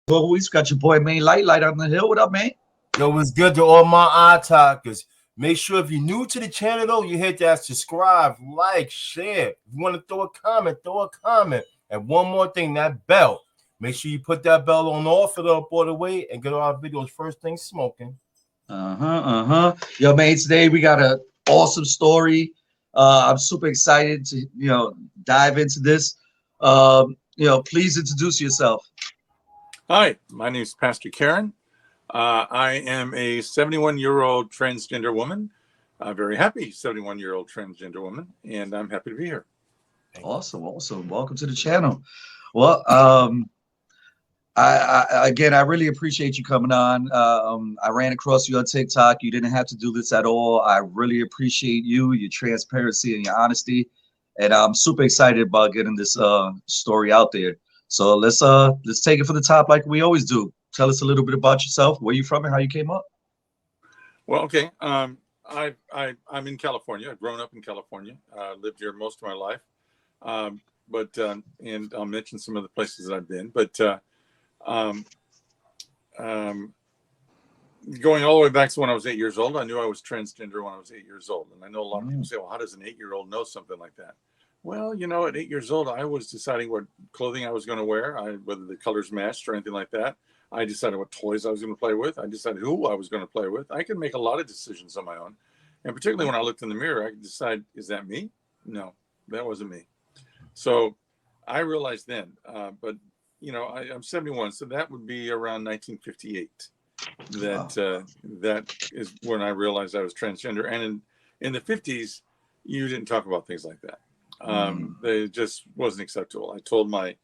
Always got your boy Main Light on the hill. What up, man? Yo, it's good to all my eye talkers. Make sure if you're new to the channel, though, you hit that subscribe, like, share. If you want to throw a comment. And one more thing, that bell. Make sure you put that bell on all for the all the way and get all our videos first thing smoking. Yo, man, today we got an awesome story. I'm super excited to, dive into this. Please introduce yourself. Hi, my name is Pastor Karen. I am a 71-year-old transgender woman, a very happy 71-year-old transgender woman, and I'm happy to be here. Awesome. Welcome to the channel. Well, I really appreciate you coming on. I ran across you on TikTok. You didn't have to do this at all. I really appreciate you, your transparency and your honesty, and I'm super excited about getting this story out there. So let's take it from the top like we always do. Tell us a little bit about yourself, where you from, and how you came up. Well, okay. I'm in California. I've grown up in California. Lived here most of my life. And I'll mention some of the places that I've been. But going all the way back to when I was 8 years old, I knew I was transgender when I was 8 years old. And I know a lot of people say, well, how does an 8-year-old know something like that? Well, at 8 years old, I was deciding what clothing I was going to wear, whether the colors matched or anything like that. I decided what toys I was going to play with. I decided who I was going to play with. I could make a lot of decisions on my own. And particularly when I looked in the mirror, I could decide, is that me? No, that wasn't me. So I realized then, I'm 71, so that would be around 1958. That is when I realized I was transgender. And in the 50s, you didn't talk about things like that. They just wasn't acceptable. I told my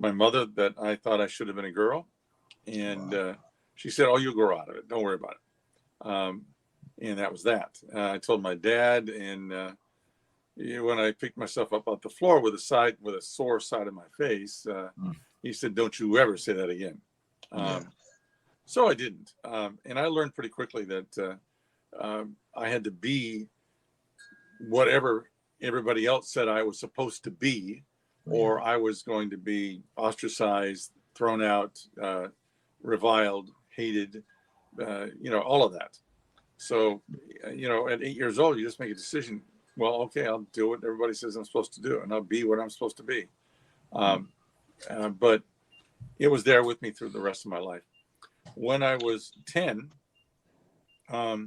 mother that I thought I should have been a girl. And she said, oh, you'll grow out of it. Don't worry about it. And that was that. I told my dad, and when I picked myself up off the floor with a sore side of my face, he said, don't you ever say that again. So I didn't. And I learned pretty quickly that I had to be whatever everybody else said I was supposed to be, or I was going to be ostracized, thrown out, reviled, hated, all of that. So, at 8 years old, you just make a decision. Well, okay, I'll do what everybody says I'm supposed to do, and I'll be what I'm supposed to be. But it was there with me through the rest of my life. When I was 10, a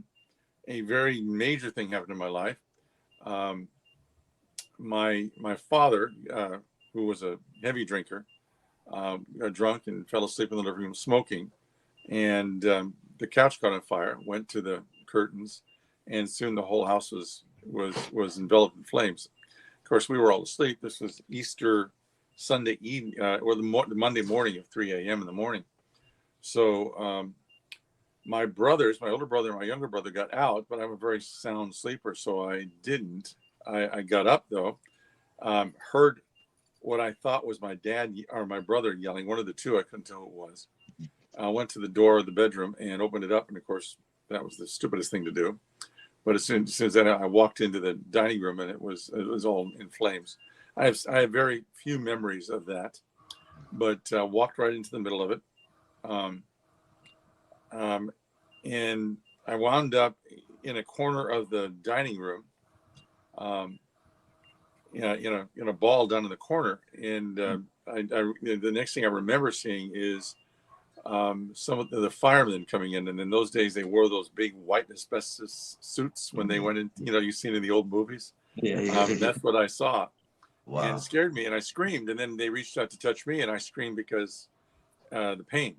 very major thing happened in my life. My father, who was a heavy drinker, got drunk and fell asleep in the living room smoking, and the couch caught on fire, went to the curtains, and soon the whole house was enveloped in flames. Of course, we were all asleep. This was Easter Sunday evening, or the Monday morning of 3 a.m. in the morning. So my older brother and my younger brother got out, but I'm a very sound sleeper, so I didn't. I got up though, heard what I thought was my dad or my brother yelling, one of the two, I couldn't tell who it was. I went to the door of the bedroom and opened it up, and of course that was the stupidest thing to do. But as soon as that, I walked into the dining room, and it was all in flames. I have very few memories of that, but walked right into the middle of it, and I wound up in a corner of the dining room, in a ball down in the corner. And the next thing I remember seeing is some of the firemen coming in. And in those days, they wore those big white asbestos suits when they went in, you've seen in the old movies. That's what I saw. Wow. And it scared me, and I screamed. And then they reached out to touch me, and I screamed because the pain.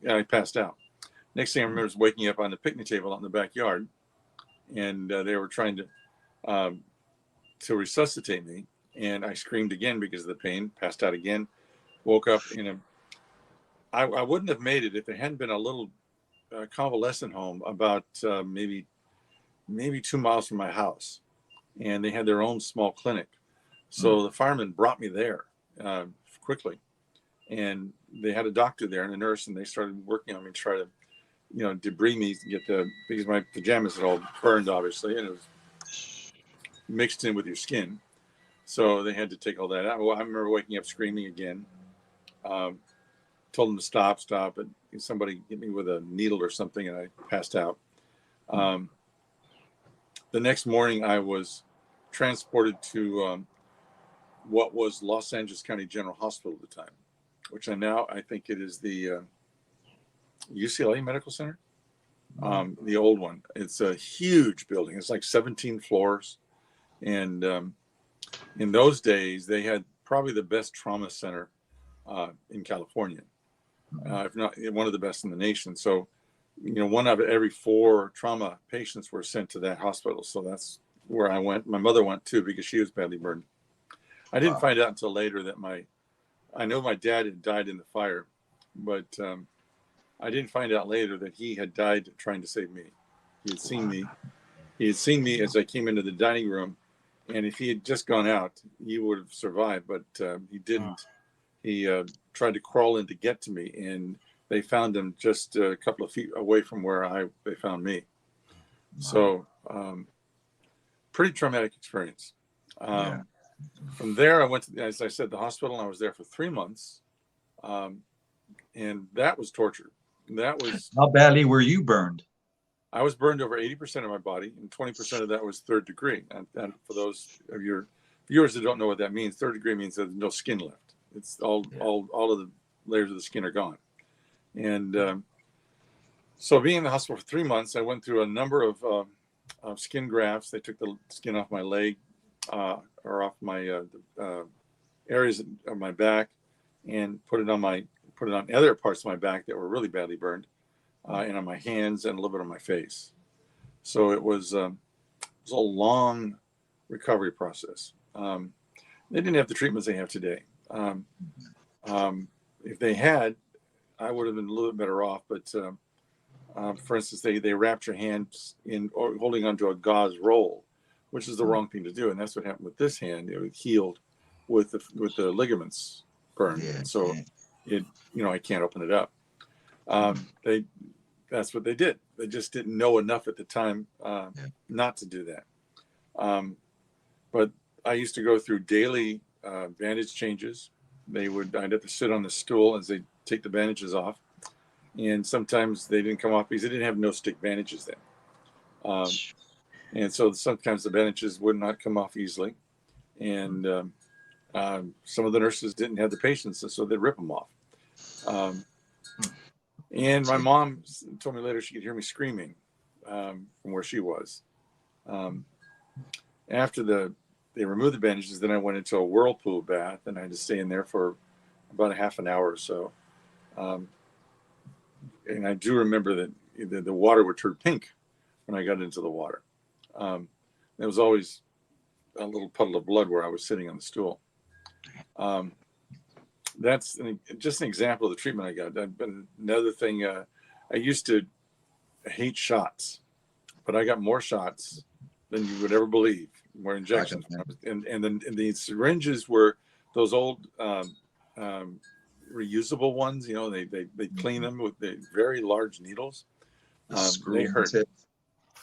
I passed out. Next thing I remember is waking up on the picnic table out in the backyard, and they were trying to resuscitate me, and I screamed again because of the pain, passed out again, woke up I wouldn't have made it if there hadn't been a little convalescent home about maybe 2 miles from my house, and they had their own small clinic. So the firemen brought me there quickly, and they had a doctor there and a nurse, and they started working on me to try to debride me, because my pajamas had all burned, obviously, and it was mixed in with your skin. So they had to take all that out. Well, I remember waking up screaming again. Told them to stop, but somebody hit me with a needle or something, and I passed out. The next morning, I was transported to what was Los Angeles County General Hospital at the time, which I think it is the UCLA Medical Center, the old one. It's a huge building. It's like 17 floors. And in those days, they had probably the best trauma center in California, if not one of the best in the nation. So, one out of every 4 trauma patients were sent to that hospital. So that's where I went. My mother went too, because she was badly burned. I didn't find out until later that I know my dad had died in the fire, but I didn't find out later that he had died trying to save me. He had seen me as I came into the dining room, and if he had just gone out, he would have survived, but he didn't. He tried to crawl in to get to me, and they found him just a couple of feet away from where they found me. So pretty traumatic experience. From there, I went to, as I said, the hospital, and I was there for 3 months. And that was torture. How badly were you burned? I was burned over 80% of my body, and 20% of that was 3rd degree. And for those of your viewers that don't know what that means, 3rd degree means there's no skin left. It's all of the layers of the skin are gone. And so being in the hospital for 3 months, I went through a number of skin grafts. They took the skin off my leg or off my areas of my back, and put it on other parts of my back that were really badly burned, and on my hands and a little bit on my face. So it was a long recovery process. They didn't have the treatments they have today. If they had, I would have been a little bit better off. But for instance, they wrapped your hands in or holding onto a gauze roll, which is the wrong thing to do. And that's what happened with this hand. It was healed with the ligaments burned. And so I can't open it up. That's what they did. They just didn't know enough at the time not to do that. But I used to go through daily bandage changes. I'd have to sit on the stool as they take the bandages off. And sometimes they didn't come off because they didn't have no-stick bandages then. And so sometimes the bandages would not come off easily. And some of the nurses didn't have the patience, and so they'd rip them off. And my mom told me later she could hear me screaming from where she was. After they removed the bandages, then I went into a whirlpool bath, and I had to stay in there for about a half an hour or so. And I do remember that the water would turn pink when I got into the water. There was always a little puddle of blood where I was sitting on the stool. That's just an example of the treatment I got. But another thing, I used to hate but I got more shots than you would ever believe, more injections. And then the syringes were those old reusable ones. You know, they clean them with the very large needles. They hurt.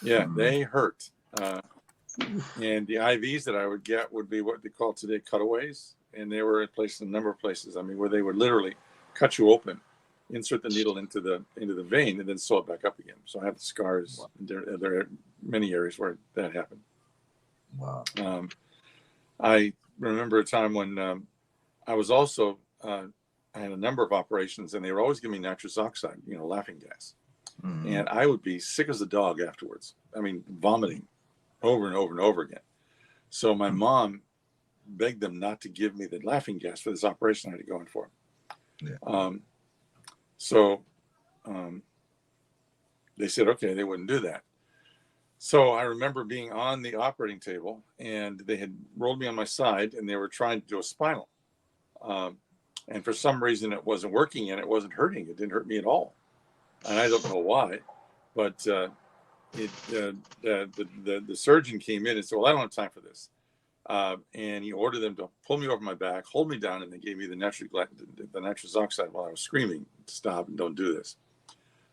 Yeah, they hurt. And the IVs that I would get would be what they call today cutaways. And they were placed in a number of places. I mean, where they would literally cut you open, insert the needle into the vein, and then sew it back up again. So I have the scars. Wow. There are many areas where that happened. Wow. I remember a time when I was also I had a number of operations, and they were always giving me nitrous oxide, laughing gas, and I would be sick as a dog afterwards. I mean, vomiting over and over and over again. So my mom begged them not to give me the laughing gas for this operation I had to go in for. Yeah. They said, okay, they wouldn't do that. So I remember being on the operating table, and they had rolled me on my side, and they were trying to do a spinal. And for some reason it wasn't working, and it wasn't hurting. It didn't hurt me at all. And I don't know why, but the surgeon came in and said, well, I don't have time for this. And he ordered them to pull me over my back, hold me down, and they gave me the nitrous oxide while I was screaming, stop and don't do this.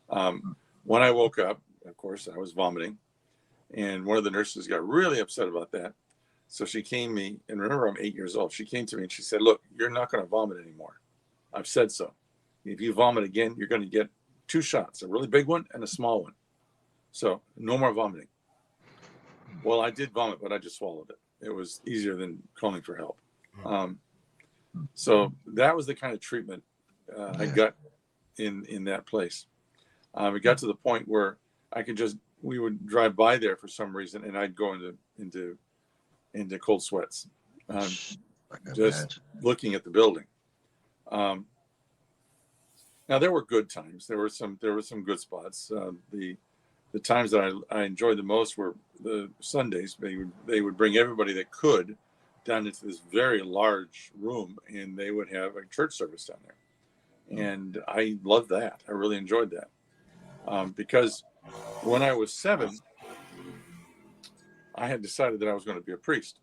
When I woke up, of course, I was vomiting, and one of the nurses got really upset about that. So she came to me, and remember, I'm 8 years old. She came to me and she said, look, you're not going to vomit anymore. I've said so. If you vomit again, you're going to get 2 shots, a really big one and a small one. So no more vomiting. Well, I did vomit, but I just swallowed it. It was easier than calling for help. So that was the kind of treatment I got in that place. It got to the point where we would drive by there for some reason, and I'd go into cold sweats, just looking at the building. Now there were good times. There were some good spots. The times that I enjoyed the most were the Sundays. They would bring everybody that could down into this very large room, and they would have a church service down there. And I loved that. I really enjoyed that. Because when I was 7, I had decided that I was going to be a priest.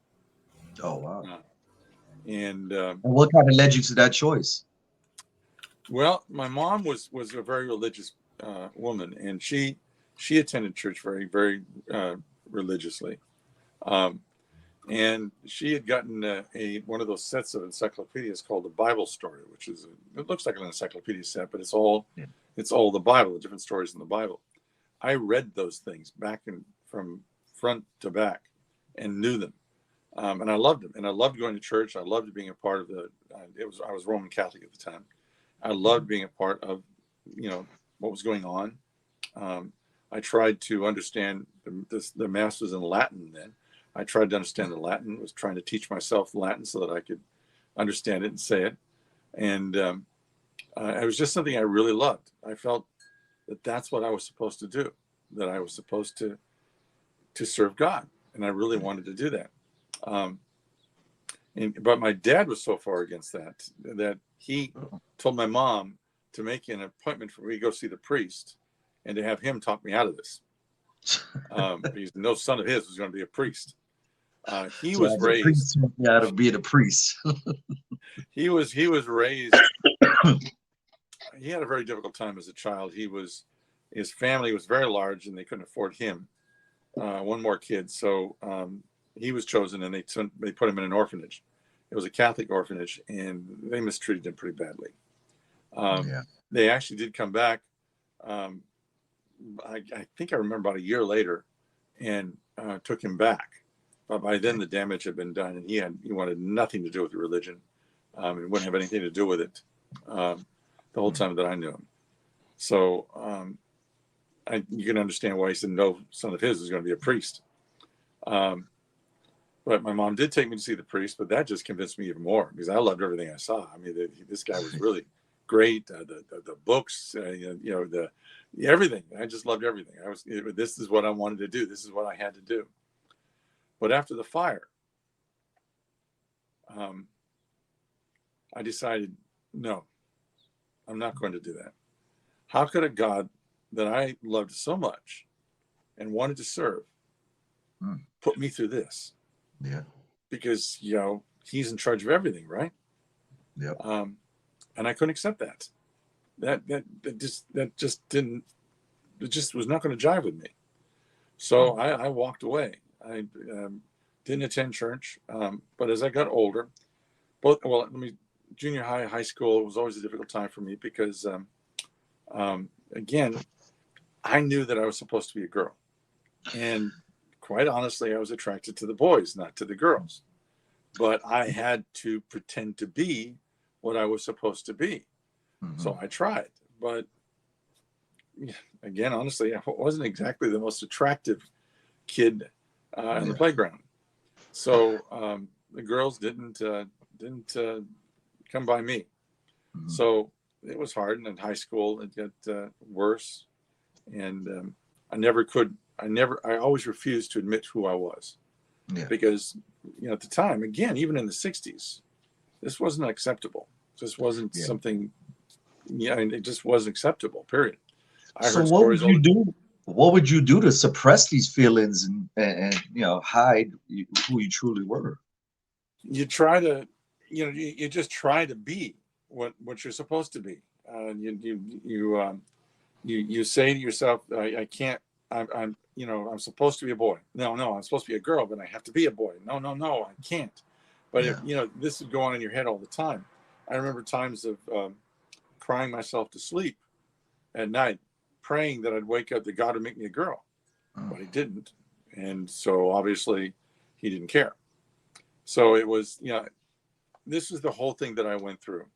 Oh, wow. And what kind of led you to that choice? Well, my mom was a very religious woman, and she attended church very, very religiously. And she had gotten one of those sets of encyclopedias called the Bible Story, which it looks like an encyclopedia set, but it's all the Bible, the different stories in the Bible. I read those things from front to back and knew them. And I loved them. And I loved going to church. I loved being a part of I was Roman Catholic at the time. I loved being a part of, what was going on. I tried to understand the mass was in Latin then. I tried to understand the Latin, was trying to teach myself Latin so that I could understand it and say it. And it was just something I really loved. I felt that that's what I was supposed to do, that I was supposed to serve God. And I really wanted to do that. But my dad was so far against that he told my mom to make an appointment for me to go see the priest and to have him talk me out of this. Because no son of his was going to be a priest. He was raised out of being a priest. he was raised. He had a very difficult time as a child. His family was very large and they couldn't afford him one more kid. So he was chosen, and they put him in an orphanage. It was a Catholic orphanage, and they mistreated him pretty badly. They actually did come back. I think I remember about a year later, and took him back. But by then the damage had been done, and he wanted nothing to do with the religion, and wouldn't have anything to do with it the whole time that I knew him. So you can understand why he said no son of his was going to be a priest. But my mom did take me to see the priest, but that just convinced me even more because I loved everything I saw. I mean, this guy was really great. The books, everything. I just loved everything. This is what I wanted to do. This is what I had to do. But after the fire, I decided, no, I'm not going to do that. How could a God that I loved so much and wanted to serve put me through this? Yeah. Because, he's in charge of everything, right? Yeah. And I couldn't accept that. That just was not going to jive with me. So I walked away. I didn't attend church. But as I got older, junior high, high school was always a difficult time for me because, again, I knew that I was supposed to be a girl. And quite honestly, I was attracted to the boys, not to the girls. But I had to pretend to be what I was supposed to be. Mm-hmm. So I tried. But again, honestly, I wasn't exactly the most attractive kid in the playground. So the girls didn't come by me. Mm-hmm. So it was hard. And in high school, it got worse. And I always refused to admit who I was. Yeah. Because, at the time, again, even in the 60s, this wasn't acceptable. This wasn't something, it just wasn't acceptable, period. So what would you do? What would you do to suppress these feelings and hide who you truly were? You try to, you just try to be what you're supposed to be. You say to yourself, I can't, I'm supposed to be a boy. No, I'm supposed to be a girl, but I have to be a boy. No, I can't. But if this would go on in your head all the time. I remember times of crying myself to sleep at night, praying that I'd wake up, that God would make me a girl, but he didn't. And so obviously he didn't care. So it was, this is the whole thing that I went through.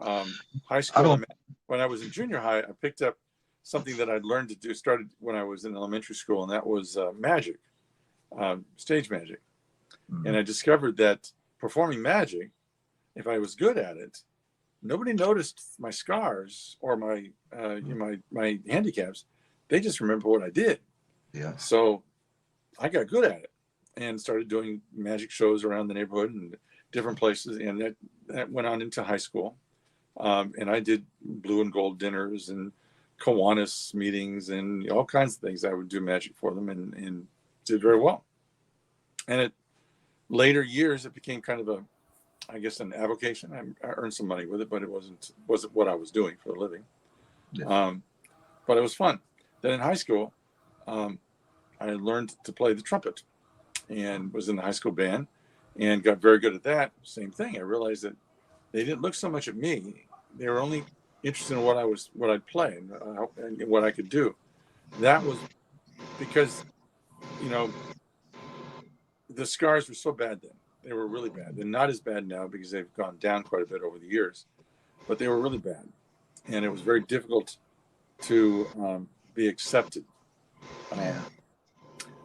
High school, when I was in junior high, I picked up something that I'd learned to do, started when I was in elementary school, and that was magic, stage magic. And I discovered that performing magic, if I was good at it, nobody noticed my scars or my my handicaps. They just remember what I did. Yeah. So I got good at it and started doing magic shows around the neighborhood and different places. And that went on into high school. And I did blue and gold dinners and Kiwanis meetings and all kinds of things. I would do magic for them and did very well. And at later years, it became kind of an avocation. I earned some money with it, but it wasn't what I was doing for a living. Yeah. But it was fun. Then in high school, I learned to play the trumpet and was in the high school band and got very good at that. Same thing. I realized that they didn't look so much at me. They were only interested in what I'd play and what I could do. That was because, the scars were so bad then. They were really bad. They're not as bad now because they've gone down quite a bit over the years, but they were really bad. And it was very difficult to be accepted. I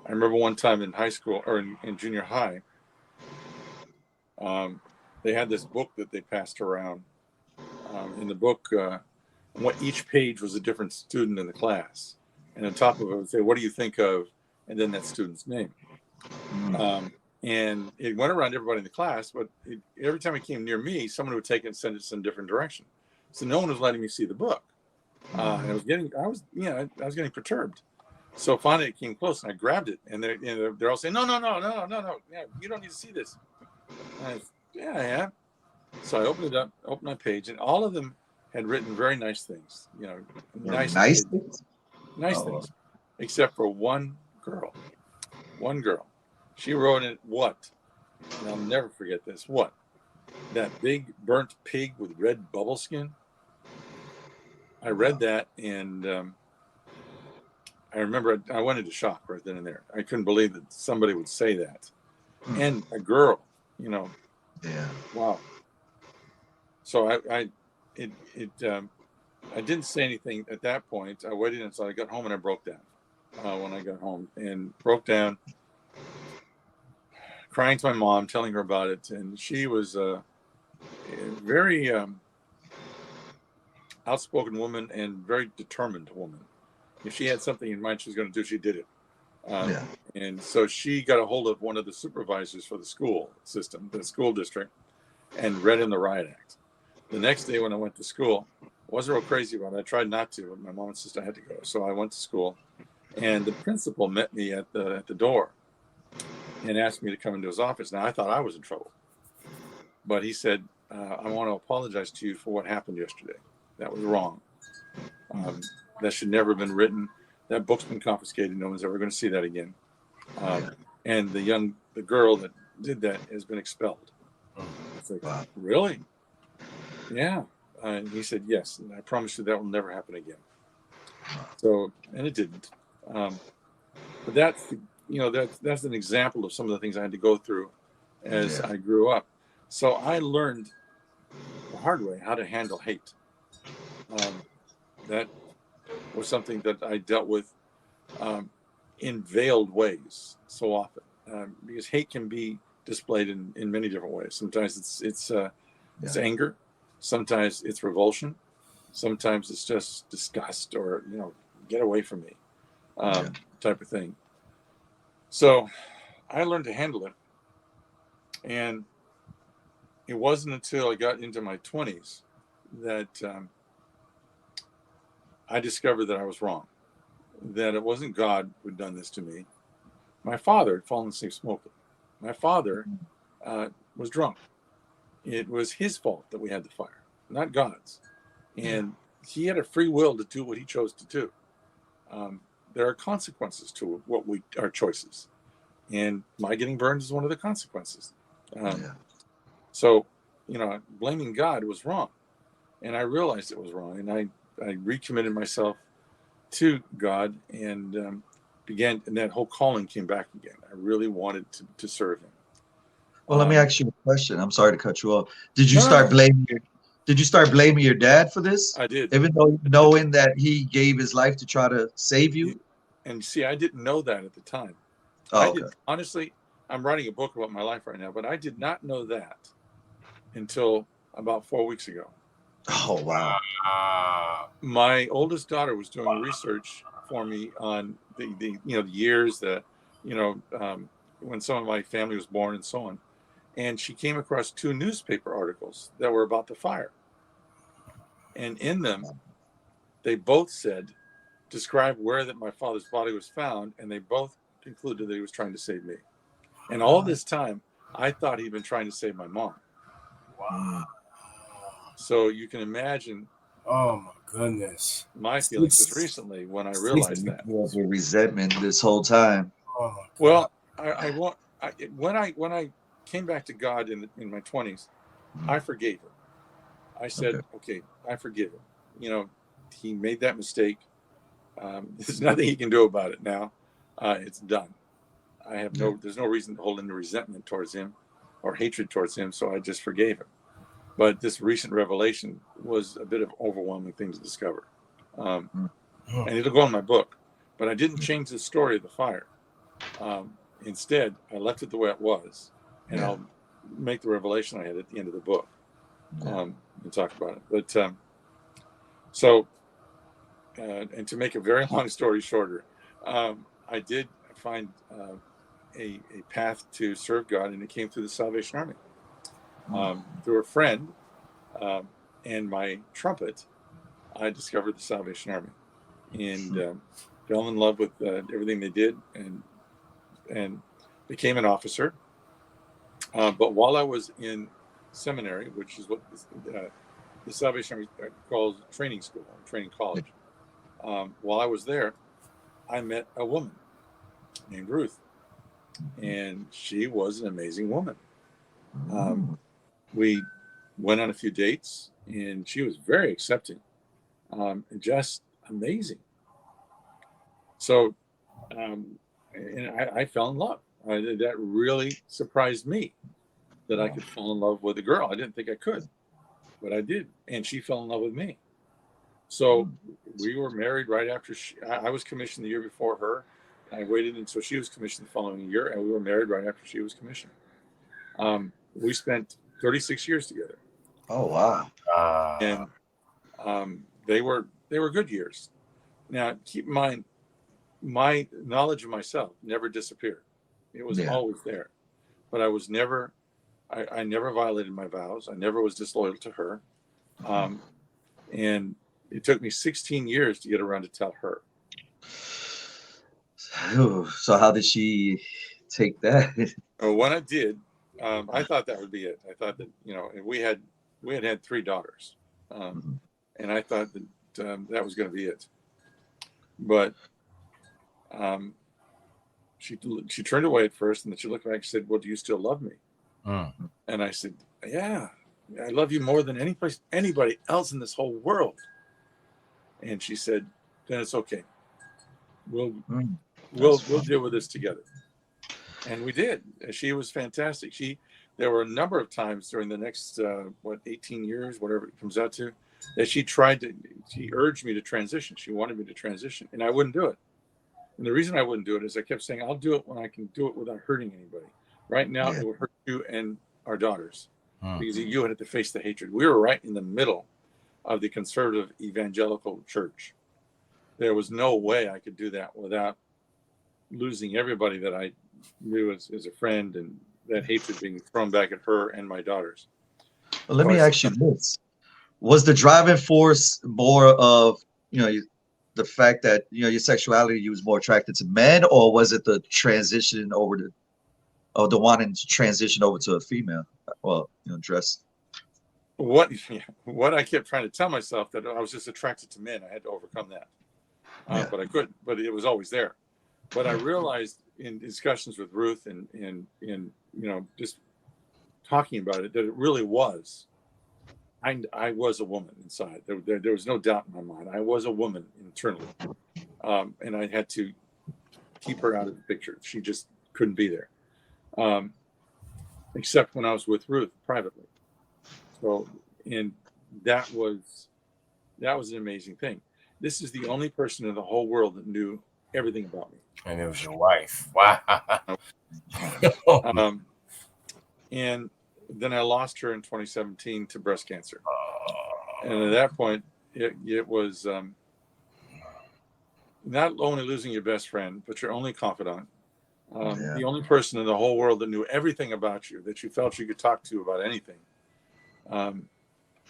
remember one time in high school or in junior high, they had this book that they passed around. In the book, what each page was a different student in the class. And on top of it would say, what do you think of? And then that student's name. And it went around everybody in the class, but every time it came near me, someone would take it and send it in a different direction. So no one was letting me see the book. And I was getting perturbed. So finally it came close and I grabbed it and they're all saying, no, yeah, you don't need to see this. And I am. So I opened it up, opened my page, and all of them had written very nice things, nice things, except for one girl. She wrote in what? And I'll never forget this. What? That big burnt pig with red bubble skin. I read that and I remember I went into shock right then and there. I couldn't believe that somebody would say that. And a girl, Yeah. Wow. So I didn't say anything at that point. I waited until I got home and I broke down. When I got home and broke down, crying to my mom, telling her about it, and she was a very outspoken woman and very determined woman. If she had something in mind she was going to do, she did it. And so she got a hold of one of the supervisors for the school system, the school district, and read in the riot act. The next day when I went to school, I wasn't real crazy about it. I tried not to, but my mom insisted I had to go. So I went to school, and the principal met me at the door and asked me to come into his office. Now, I thought I was in trouble. But he said, I want to apologize to you for what happened yesterday. That was wrong. That should never have been written. That book's been confiscated. No one's ever going to see that again. And the girl that did that has been expelled. It's like, wow. Really? Yeah. And he said, yes. And I promise you that will never happen again. So, and it didn't. But that's an example of some of the things I had to go through as I grew up. So I learned the hard way how to handle hate. That was something that I dealt with in veiled ways so often, because hate can be displayed in many different ways. Sometimes it's anger, sometimes it's revulsion, sometimes it's just disgust or get away from me type of thing. So I learned to handle it, and it wasn't until I got into my 20s that I discovered that I was wrong, that it wasn't God who'd done this to me. My father had fallen asleep smoking. My father was drunk. It was his fault that we had the fire, not God's. And he had a free will to do what he chose to do. There are consequences to our choices. And my getting burned is one of the consequences. So blaming God was wrong. And I realized it was wrong. And I recommitted myself to God and and that whole calling came back again. I really wanted to serve him. Well, let me ask you a question. I'm sorry to cut you off. Did you No, start blaming your dad for this? I did. Even though knowing that he gave his life to try to save you? And see, I didn't know that at the time. Oh, okay. Honestly, I'm writing a book about my life right now, but I did not know that until about 4 weeks ago. Oh, wow. My oldest daughter was doing research for me on the years that, when some of my family was born and so on. And she came across 2 newspaper articles that were about the fire. And in them, they both described where that my father's body was found, and they both concluded that he was trying to save me. And all this time, I thought he'd been trying to save my mom. Wow. So you can imagine. Oh my goodness. My feelings just recently when I realized that. With resentment this whole time. Oh my God. Well, when I came back to God in my 20s, I forgave him. I said, okay, I forgive him. He made that mistake. There's nothing he can do about it now. It's done. There's no reason to hold any resentment towards him or hatred towards him. So I just forgave him. But this recent revelation was a bit of overwhelming thing to discover. And it'll go in my book, but I didn't change the story of the fire. Instead, I left it the way it was, and I'll make the revelation I had at the end of the book and talk about it. But and to make a very long story shorter, I did find a path to serve God, and it came through the Salvation Army. Through a friend and my trumpet, I discovered the Salvation Army and fell in love with everything they did and became an officer. But while I was in seminary, which is what the Salvation Army calls training school, training college, while I was there, I met a woman named Ruth, and she was an amazing woman. We went on a few dates, and she was very accepting, and just amazing. So, and I fell in love. That really surprised me that I could fall in love with a girl. I didn't think I could, but I did, and she fell in love with me. So we were married right after I was commissioned the year before her. I waited until she was commissioned the following year, and we were married right after she was commissioned. We spent 36 years together. Oh, wow. And they were good years. Now, keep in mind, my knowledge of myself never disappeared. It was always there. But I was never, I never violated my vows. I never was disloyal to her. And it took me 16 years to get around to tell her. So how did she take that? When I did, I thought that would be it. I thought that, we had 3 daughters. And I thought that that was going to be it. But she turned away at first, and then she looked back and said, well, do you still love me? And I said, yeah, I love you more than anybody else in this whole world. And she said, then it's okay. We'll deal with this together. And we did. She was fantastic. There were a number of times during the next 18 years, whatever it comes out to, that she urged me to transition. She wanted me to transition, and I wouldn't do it. And the reason I wouldn't do it is I kept saying, I'll do it when I can do it without hurting anybody. Right now, it would hurt you and our daughters because you had to face the hatred. We were right in the middle of the conservative evangelical church. There was no way I could do that without losing everybody that I knew as a friend, and that hatred being thrown back at her and my daughters. Well, let me ask you this. Was the driving force more of, the fact that, your sexuality, you was more attracted to men, or was it the transition over the wanting to transition over to a female? Well, dress. What I kept trying to tell myself, that I was just attracted to men. I had to overcome that. But I couldn't, but it was always there. But I realized in discussions with Ruth and just talking about it that it really was. I was a woman inside. There was no doubt in my mind. I was a woman internally, and I had to keep her out of the picture. She just couldn't be there, except when I was with Ruth privately. So, and that was an amazing thing. This is the only person in the whole world that knew everything about me. And it was your wife. Wow. And then I lost her in 2017 to breast cancer. And at that point, it was not only losing your best friend, but your only confidant, the only person in the whole world that knew everything about you, that you felt you could talk to about anything.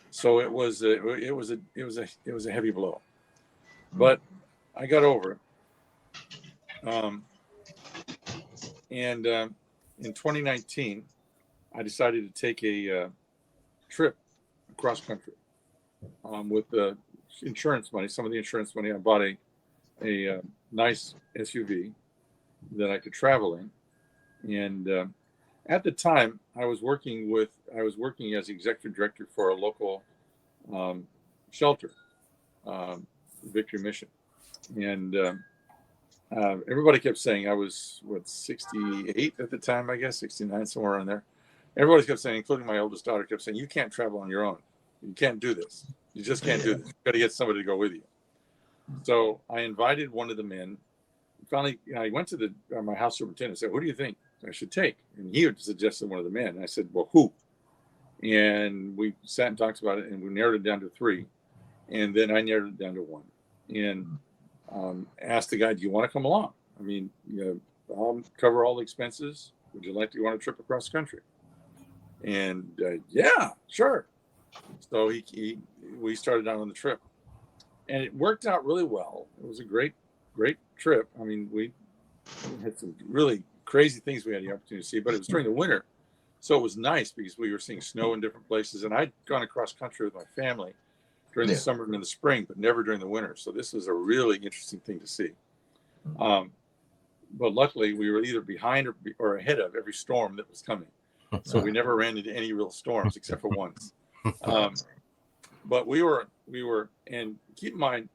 So it was a heavy blow, but I got over it. And in 2019, I decided to take a trip across country with the insurance money. Some of the insurance money, I bought a nice SUV that I could travel in. And at the time, I was working as executive director for a local shelter, Victory Mission, and everybody kept saying I was 68 at the time, I guess 69, somewhere around there. Everybody kept saying, including my oldest daughter, kept saying, "You can't travel on your own. You can't do this. You just can't do this. You got to get somebody to go with you." So I invited one of the men. Finally, I went to my house superintendent and said, "Who do you think I should take?" And he had suggested one of the men. And I said, "Well, who?" And we sat and talked about it, and we narrowed it down to 3. And then I narrowed it down to 1. And asked the guy, "Do you want to come along? I mean, I'll cover all the expenses. Would you like to go on a trip across the country?" And yeah, sure. So we started out on the trip, and it worked out really well. It was a great trip. I mean, we had some really crazy things we had the opportunity to see, but it was during the winter, so it was nice because we were seeing snow in different places. And I'd gone across country with my family during the summer and in the spring, but never during the winter. So this was a really interesting thing to see. But luckily, we were either behind or ahead of every storm that was coming. So we never ran into any real storms except for once. But we were, and keep in mind,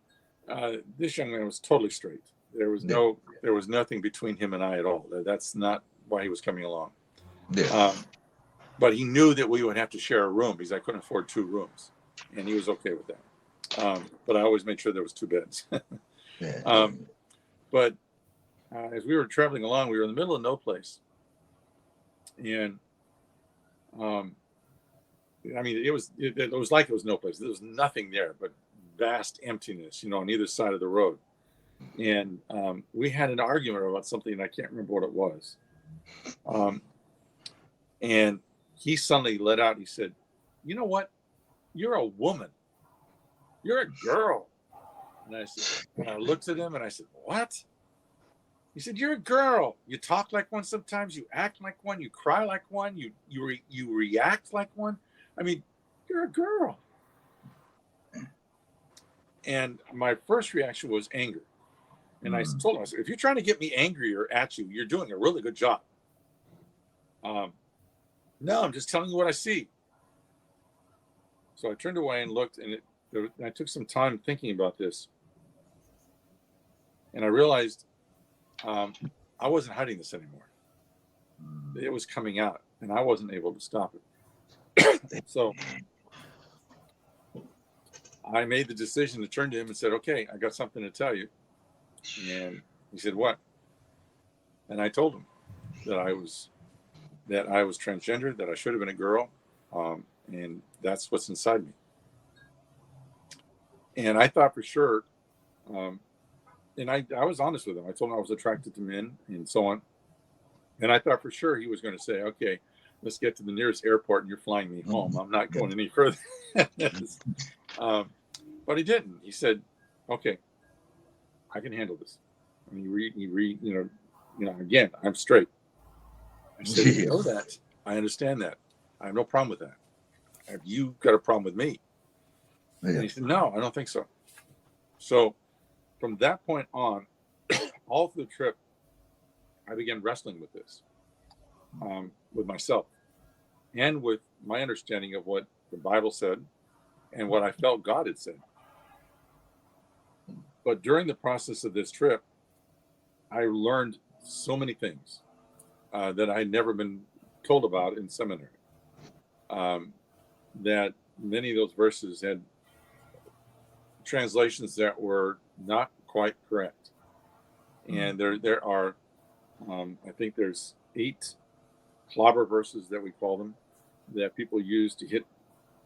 this young man was totally straight. There was nothing between him and I at all. That's not why he was coming along. But he knew that we would have to share a room because I couldn't afford 2 rooms, and he was okay with that. But I always made sure there was 2 beds. But as we were traveling along, we were in the middle of no place, and I mean, it was like it was no place. There was nothing there but vast emptiness, on either side of the road. And we had an argument about something, and I can't remember what it was. And he suddenly let out, he said, "You know what? You're a woman. You're a girl." And I looked at him and I said, "What?" He said, "You're a girl. You talk like one sometimes. You act like one. You cry like one. You react like one. I mean, you're a girl." And my first reaction was anger. And I told him, I said, "If you're trying to get me angrier at you, you're doing a really good job. No, I'm just telling you what I see." So I turned away and looked, and I took some time thinking about this. And I realized I wasn't hiding this anymore. It was coming out, and I wasn't able to stop it. So I made the decision to turn to him and said, "Okay, I got something to tell you." And he said, "What?" And I told him that I was transgender, that I should have been a girl, and that's what's inside me. And I thought for sure, and I was honest with him. I told him I was attracted to men and so on. And I thought for sure he was going to say, "Okay, let's get to the nearest airport and you're flying me home. I'm not going any further." But he didn't. He said, "Okay, I can handle this." I mean, again, I'm straight. I said, "You know that. I understand that. I have no problem with that. Have you got a problem with me?" And he said, "No, I don't think so." So from that point on, all through the trip, I began wrestling with this, with myself. and with my understanding of what the Bible said and what I felt God had said. But during the process of this trip, I learned so many things that I had never been told about in seminary. That many of those verses had translations that were not quite correct. And there are, I think there's 8 clobber verses that we call them, that people use to hit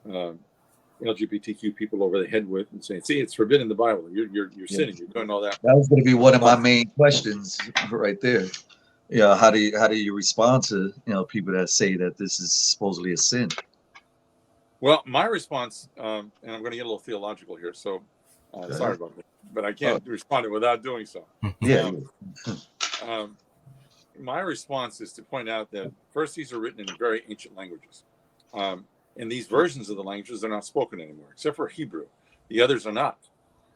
LGBTQ people over the head with and saying, see, it's forbidden in the Bible. You're sinning. You're doing all that. That was going to be one of my main questions right there. Yeah, how do you respond to people that say that this is supposedly a sin? Well, my response, and I'm going to get a little theological here, so sorry about that, but I can't respond to it without doing so. Yeah. My response is to point out that first, these are written in very ancient languages. And these versions of the languages are not spoken anymore, except for Hebrew. The others are not.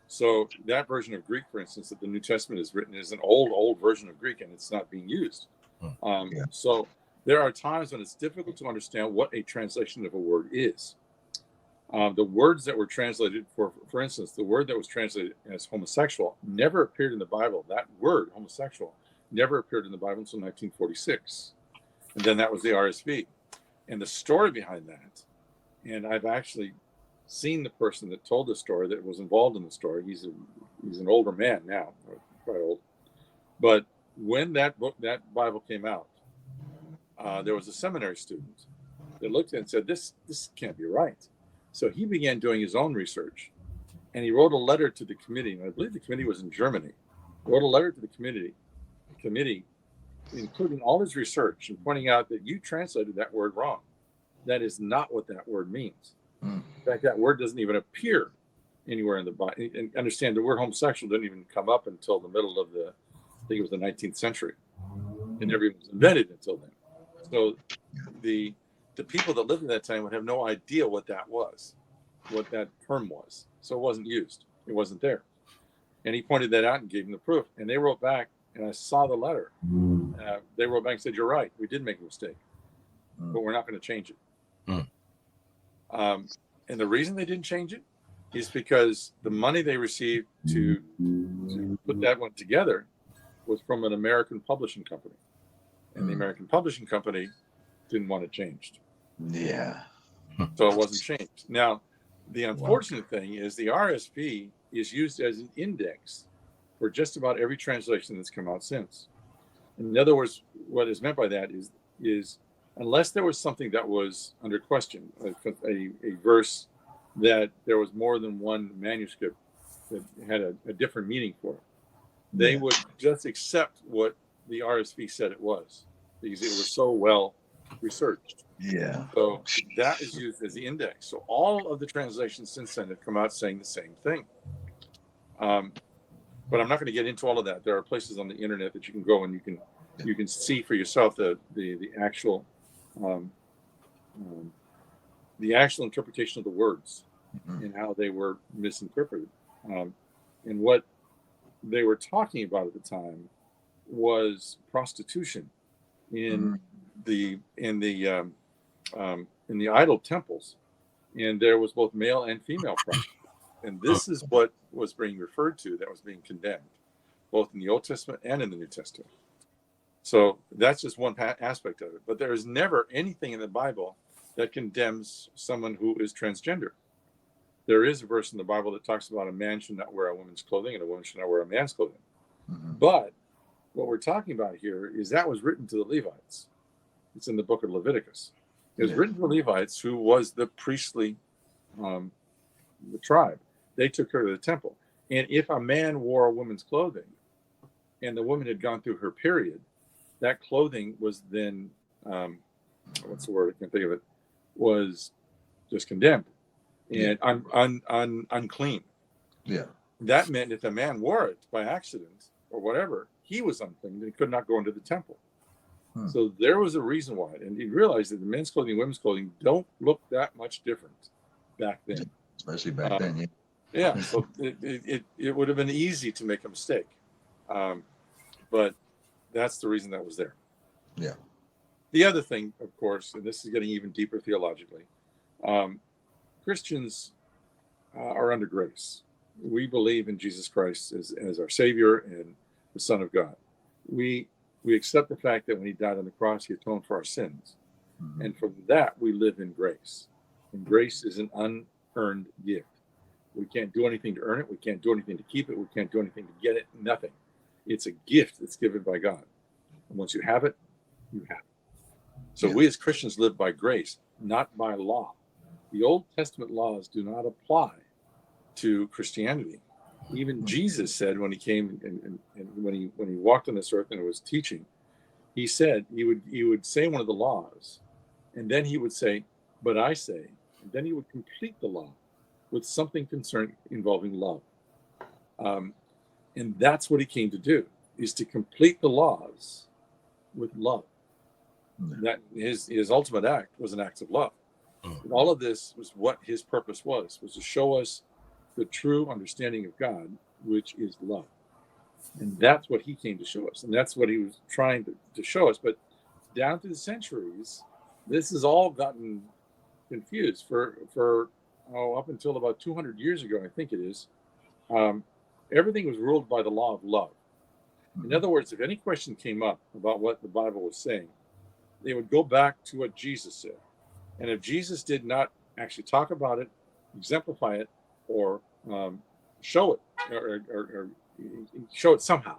So that version of Greek, for instance, that the New Testament is written is an old version of Greek, and it's not being used. So there are times when it's difficult to understand what a translation of a word is. The words that were translated, for instance, the word that was translated as homosexual never appeared in the Bible. That word, homosexual, never appeared in the Bible until 1946. And then that was the RSV. And the story behind that, and I've actually seen the person that told the story, that was involved in the story. He's an older man now, quite old. But when that Bible came out, there was a seminary student that looked at it and said, this can't be right. So he began doing his own research, and he wrote a letter to the committee. And I believe the committee was in Germany. Wrote a letter to the committee, including all his research and pointing out that you translated that word wrong. That is not what that word means. In fact, that word doesn't even appear anywhere in the Bible. And understand, the word homosexual didn't even come up until the middle of I think it was the 19th century. It never even was invented until then. So the people that lived in that time would have no idea what that was, what that term was. So it wasn't used. It wasn't there. And he pointed that out and gave them the proof. And they wrote back, and I saw the letter. They wrote back and said, you're right. We did make a mistake, but we're not going to change it. And the reason they didn't change it is because the money they received to put that one together was from an American publishing company. And the American publishing company didn't want it changed. Yeah. So it wasn't changed. Now, the unfortunate thing is the RSV is used as an index for just about every translation that's come out since. In other words, what is meant by that is unless there was something that was under question, a verse that there was more than one manuscript that had a different meaning for it, they would just accept what the RSV said it was, because it was so well researched. Yeah. So that is used as the index. So all of the translations since then have come out saying the same thing. But I'm not going to get into all of that. There are places on the internet that you can go and you can see for yourself the actual interpretation of the words and how they were misinterpreted. And what they were talking about at the time was prostitution in the idol temples, and there was both male and female prostitution. And this is what was being referred to, that was being condemned, both in the Old Testament and in the New Testament. So that's just one aspect of it. But there is never anything in the Bible that condemns someone who is transgender. There is a verse in the Bible that talks about a man should not wear a woman's clothing and a woman should not wear a man's clothing. But what we're talking about here is that was written to the Levites. It's in the book of Leviticus. It was written to the Levites, who was the priestly the tribe. They took her to the temple. And if a man wore a woman's clothing and the woman had gone through her period, that clothing was then, what's the word? I can't think of it, was just condemned and unclean. Yeah. That meant if the man wore it by accident or whatever, he was unclean and he could not go into the temple. So there was a reason why. And you realize that the men's clothing and women's clothing don't look that much different back then. Especially back then, yeah. Yeah, so it would have been easy to make a mistake. But that's the reason that was there. Yeah. The other thing, of course, and this is getting even deeper theologically, Christians are under grace. We believe in Jesus Christ as our Savior and the Son of God. We accept the fact that when he died on the cross, he atoned for our sins. Mhm. And from that, we live in grace. And grace is an unearned gift. We can't do anything to earn it. We can't do anything to keep it. We can't do anything to get it. Nothing. It's a gift that's given by God. And once you have it, you have it. So we as Christians live by grace, not by law. The Old Testament laws do not apply to Christianity. Even Jesus said when he came and when he walked on this earth and was teaching, he said he would say one of the laws, and then he would say, "But I say," and then he would complete the law with something involving love. And that's what he came to do, is to complete the laws with love. That his ultimate act was an act of love. And all of this was what his purpose was to show us the true understanding of God, which is love. And that's what he came to show us. And that's what he was trying to show us. But down through the centuries, this has all gotten confused for up until about 200 years ago, I think it is. Everything was ruled by the law of love. In other words, if any question came up about what the Bible was saying, they would go back to what Jesus said. And if Jesus did not actually talk about it, exemplify it, or show it, or show it somehow,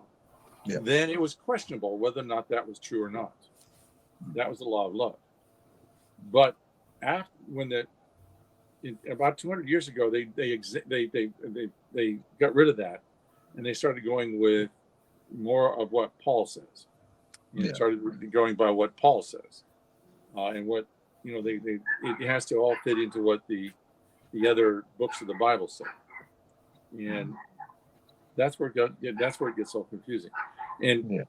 then it was questionable whether or not that was true or not. That was the law of love. But about 200 years ago, they got rid of that, and they started going with more of what Paul says. Started going by what Paul says, and what it has to all fit into what the other books of the Bible say, and that's where it gets so confusing. And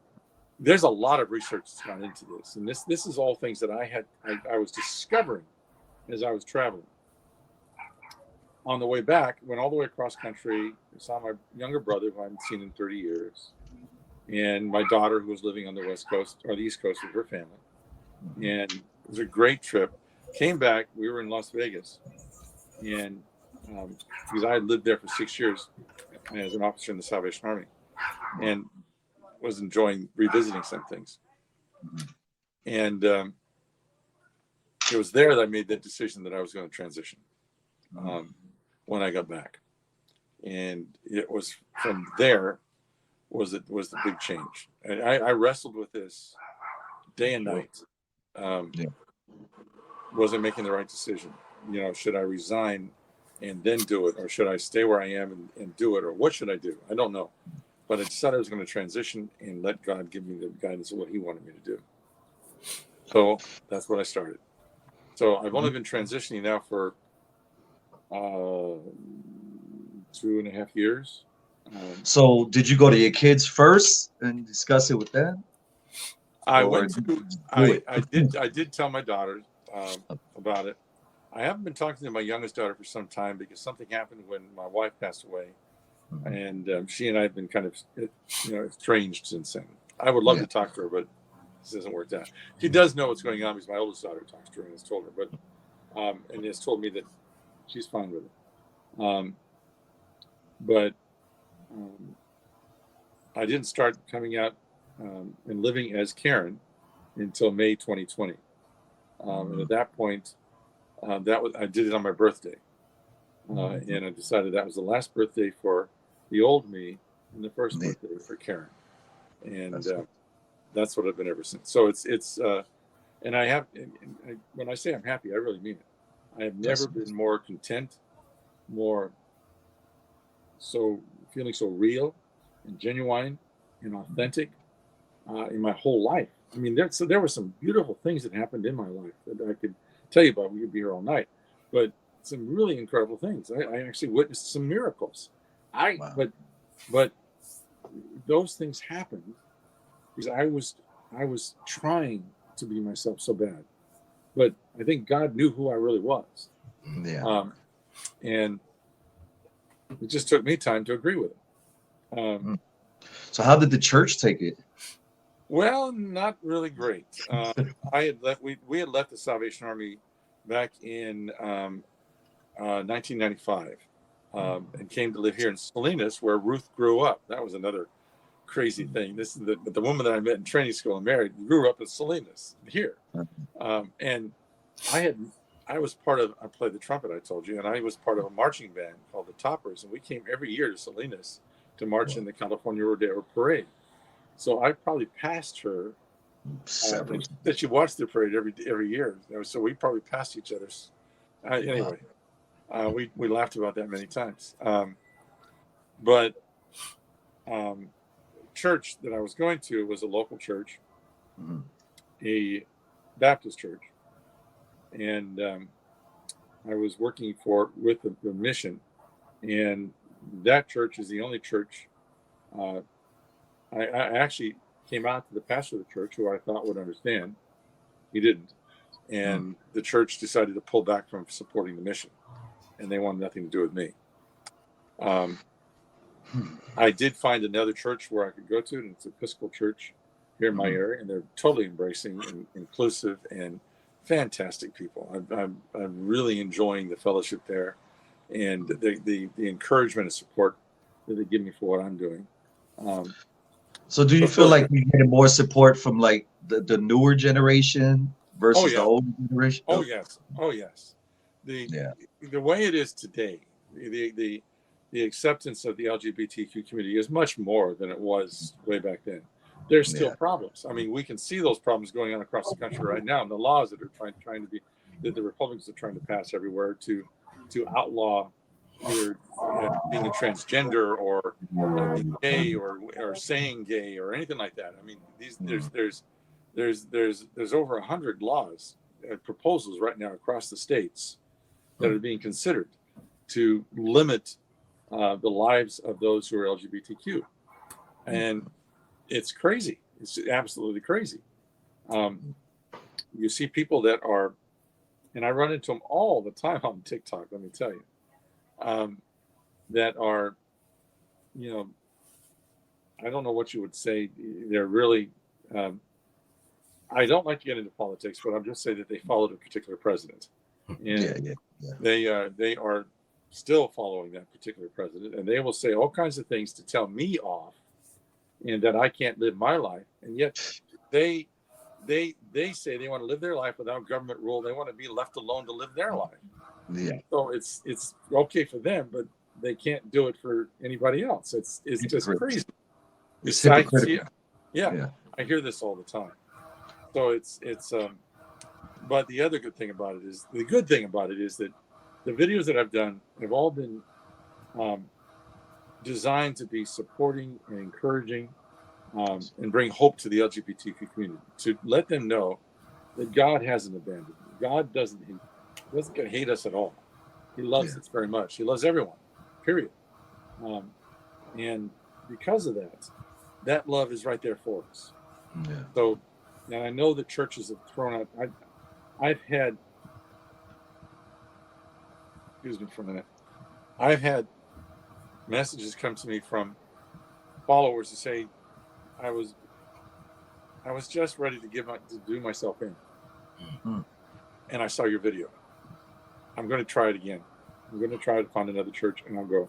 there's a lot of research that's gone into this, and this is all things that I was discovering as I was traveling. On the way back, went all the way across country. I saw my younger brother, who I hadn't seen in 30 years, and my daughter, who was living on the West Coast or the East Coast with her family. And it was a great trip. Came back, we were in Las Vegas, and because I had lived there for 6 years as an officer in the Salvation Army, and was enjoying revisiting some things. And it was there that I made that decision that I was going to transition when I got back. And it was from there was the big change. And I wrestled with this day and night. Was I making the right decision? Should I resign and then do it, or should I stay where I am and do it, or what should I do? I don't know. But I decided I was going to transition and let God give me the guidance of what he wanted me to do. So that's what I started. So I've only been transitioning now for 2.5 years. So did you go to your kids first and discuss it with them? I did tell my daughter about it. I haven't been talking to my youngest daughter for some time because something happened when my wife passed away, and she and I have been kind of estranged since then. I would love to talk to her, but this hasn't worked out. She does know what's going on because my oldest daughter talks to her and has told her, but and has told me that she's fine with it. But I didn't start coming out and living as Karen until May 2020. And at that point, I did it on my birthday. And I decided that was the last birthday for the old me and the first birthday for Karen. And that's what I've been ever since. So it's and I have, when I say I'm happy, I really mean it. I have never been more content, feeling so real and genuine and authentic in my whole life. I mean, there were some beautiful things that happened in my life that I could tell you about. We could be here all night, but some really incredible things. I actually witnessed some miracles. But those things happened because I was trying to be myself so bad. But I think God knew who I really was. And it just took me time to agree with it. So how did the church take it? Well, not really great. I had left. We had left the Salvation Army back in 1995, and came to live here in Salinas, where Ruth grew up. That was another crazy thing. This is the woman that I met in training school and married grew up in Salinas here, and I was part of. I played the trumpet, I told you, and I was part of a marching band called the Toppers, and we came every year to Salinas to march in the California Rodeo Parade. So I probably passed her. That she watched the parade every year. So we probably passed each other. Anyway, we laughed about that many times. But church that I was going to was a local church, a Baptist church, and I was working with the mission, and that church is the only church. I actually came out to the pastor of the church, who I thought would understand. He didn't, and the church decided to pull back from supporting the mission, and they wanted nothing to do with me. I did find another church where I could go to, and it's an Episcopal church here in my area, and they're totally embracing and inclusive and fantastic people. I'm really enjoying the fellowship there, and the encouragement and support that they give me for what I'm doing. So do you feel like you're getting more support from like the newer generation versus the older generation? Oh yes. The way it is today, the acceptance of the LGBTQ community is much more than it was way back then. There's still problems. I mean, we can see those problems going on across the country right now, and the laws that are trying to be that the Republicans are trying to pass everywhere to outlaw either being a transgender or being gay or saying gay or anything like that. I mean, there's over 100 laws, proposals right now across the states that are being considered to limit the lives of those who are LGBTQ, and it's crazy. It's absolutely crazy. You see people that are, and I run into them all the time on TikTok. Let me tell you. That are, I don't know what you would say. They're really, I don't like to get into politics, but I'm just saying that they followed a particular president. And they are still following that particular president. And they will say all kinds of things to tell me off and that I can't live my life. And yet they say they want to live their life without government rule. They want to be left alone to live their life. Yeah. So it's okay for them, but they can't do it for anybody else. It's just crazy. It's hypocritical. I hear this all the time. So it's but the good thing about it is that the videos that I've done have all been designed to be supporting and encouraging and bring hope to the LGBTQ community, to let them know that God hasn't abandoned them. God doesn't hate us at all. He loves us very much. He loves everyone, period. And because of that love is right there for us. Yeah. So, and I know that churches have thrown out. I've had, excuse me for a minute. I've had messages come to me from followers to say, I was just ready to do myself in, and I saw your video. I'm going to try it again. I'm going to try to find another church, and I'll